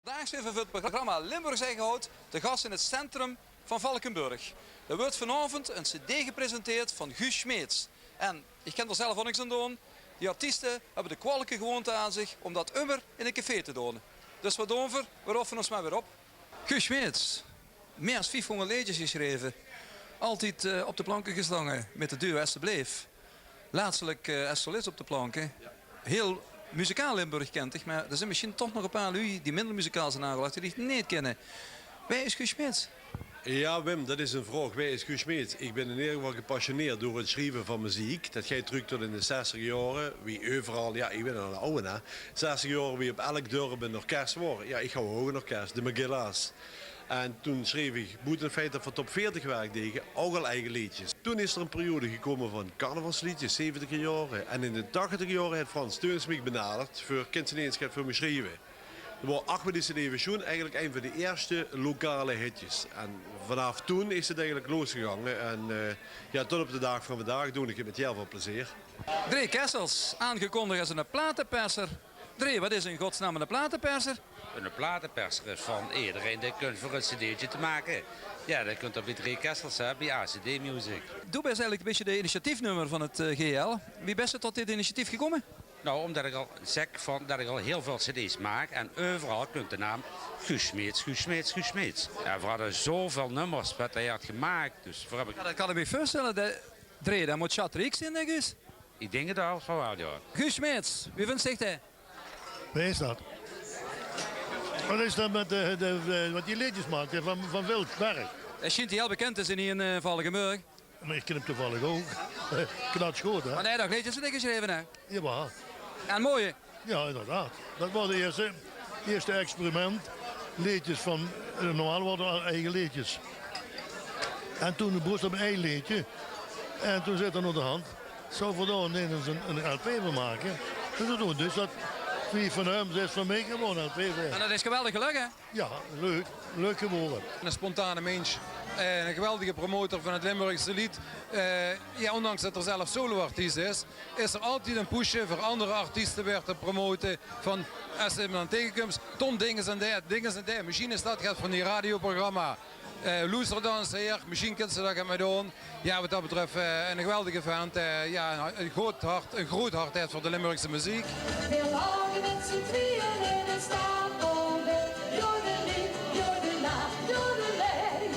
Vandaag zijn we voor het programma Limburgs Eigenhout te gast in het centrum van Valkenburg. Er wordt vanavond een cd gepresenteerd van Guus Smeets. En ik ken er zelf ook niks aan doen. Die artiesten hebben de kwalijke gewoonte aan zich om dat immer in een café te doen. Dus wat doen we? We roffen ons maar weer op. Guus Smeets, meer dan 500 liedjes geschreven. Altijd op de planken gestangen met de duo Esther Bleef. Laatstelijk solist op de planken. Heel muzikaal Limburg kent ik, maar er zijn misschien toch nog een paar lui die minder muzikaal zijn aangelegd die het niet kennen. Wie is Guus Smeets? Ja Wim, dat is een vraag. Wie is Guus Smeets? Ik ben in ieder geval gepassioneerd door het schrijven van muziek. Dat gaat terug tot in de 60 jaren. Wie overal, ja ik ben al een oude hè. 60 jaar wie op elk dorp een orkest was. Ja, ik ga ook een orkest, de McGilla's. En toen schreef ik, moet in feite van top 40 werkdegen, ook al eigen liedjes. Toen is er een periode gekomen van carnavalsliedjes, 70 jaren. En in de 80 jaren heeft Frans Teuns mij benaderd voor kindseneenschap voor me schrijven. Er was achter deze division eigenlijk een van de eerste lokale hitjes. En vanaf toen is het eigenlijk losgegaan. En ja, tot op de dag van vandaag doe ik het met heel veel plezier. Drie Kessels, aangekondigd als een platenperser. Drie, wat is in godsnaam een platenperser? Een platenperser is van iedereen die kunt voor een cd'tje te maken. Ja, dat kunt op bij Drie Kessels hebben, bij ACD Music. Doe best eigenlijk een beetje de initiatiefnummer van het GL. Wie best tot dit initiatief gekomen? Nou, omdat ik al zeg dat ik al heel veel cd's maak en overal kunt de naam Guus Smeets, Guus Smeets, Guus Smeets. Ja, we hadden zoveel nummers wat hij had gemaakt, dus voor heb ik... Ja, dat kan ik me voorstellen. Drie, dat moet Chatrix in, denk ik. Ik denk het al van wel, ja. Guus Smeets, wie vindt zich hij? Wie is dat? Wat is dat met wat die liedjes maakt van Wildberg? Hij schijnt heel bekend is in Valkenburg. Maar ik ken hem toevallig ook. Knatschoot, hè? Maar nee, dat liedjes zijn geschreven, hè? Jawel. En mooie. Ja, inderdaad. Dat was het eerste experiment. Liedjes van, normaal waren het eigen liedjes. En toen broest op één liedje. En toen zit er nog de hand. Zo vandaan een LP van maken. Dus dat doen dus dat 4 van hem, 6 van mij gewoon LP weer. En dat is geweldig geluk, hè? Ja, leuk. Leuk geworden. Een spontane mens. Een geweldige promotor van het Limburgse lied. Ja, ondanks dat er zelf soloartiest is er altijd een pushje voor andere artiesten weer te promoten. Van, als je dan tegenkomt, Tom dingen en dat. Misschien is dat gaat van die radioprogramma. Luister dan zeer, misschien kunnen ze dat gaan doen. Ja, wat dat betreft een geweldige vent. Ja, een groot hart heeft voor de Limburgse muziek. Veel lagen met z'n tweeën in een stapelde. Jodelie, jodela, jodelij.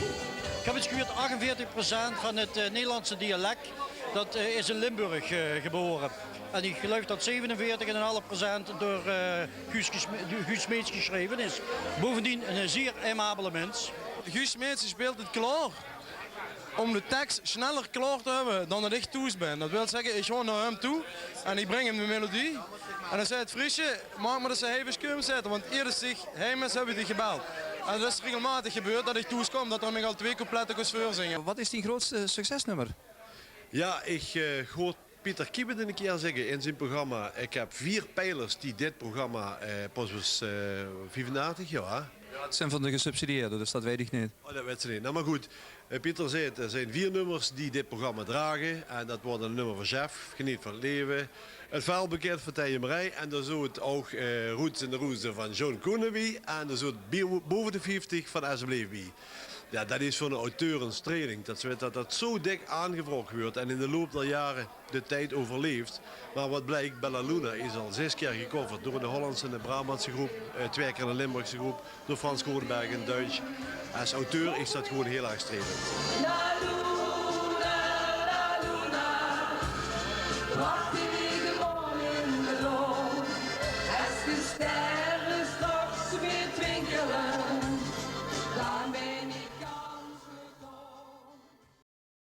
Ik heb het gehoord, 48% van het Nederlandse dialect, dat is in Limburg geboren. En ik geloof dat 47,5% door Guus Smeets geschreven is. Bovendien een zeer aimabele mens. Guus Smeets speelt het klaar om de tekst sneller klaar te hebben dan dat ik toe ben. Dat wil zeggen, ik ga naar hem toe en ik breng hem de melodie. En dan zei het Friesje, maak maar dat ze even skum zetten, want eerder zich heimers hebben die gebeld. En dat is regelmatig gebeurd dat ik toeskom dat er mij al 2 coupletten kon voorzingen. Wat is die grootste succesnummer? Ja, ik hoor Pieter Kiebert een keer zeggen in zijn programma. Ik heb 4 pijlers die dit programma pas was 35 jaar. Ja, het zijn van de gesubsidieerden, dus dat weet ik niet. Oh, dat weet ze niet. Nou, maar goed. Pieter zei het, er zijn 4 nummers die dit programma dragen. En dat wordt een nummer van Chef, Geniet van het Leven. Het vuilbekend van Tije Marij. En dan zo het ook Roots in de Roeze van John Koenewey. En dan zo het boven de 50 van SBLB. Ja, dat is voor een auteur een streling. Dat zo dik aangevraagd wordt en in de loop der jaren de tijd overleeft. Maar wat blijkt, Bella Luna is al 6 keer gecoverd door de Hollandse en de Brabantse groep. 2 keer een Limburgse groep, door Frans Goordenberg in Duits. Als auteur is dat gewoon heel erg strelend. La luna, wacht die gewoon in de loon. Als de sterren straks weer twinkelen, dan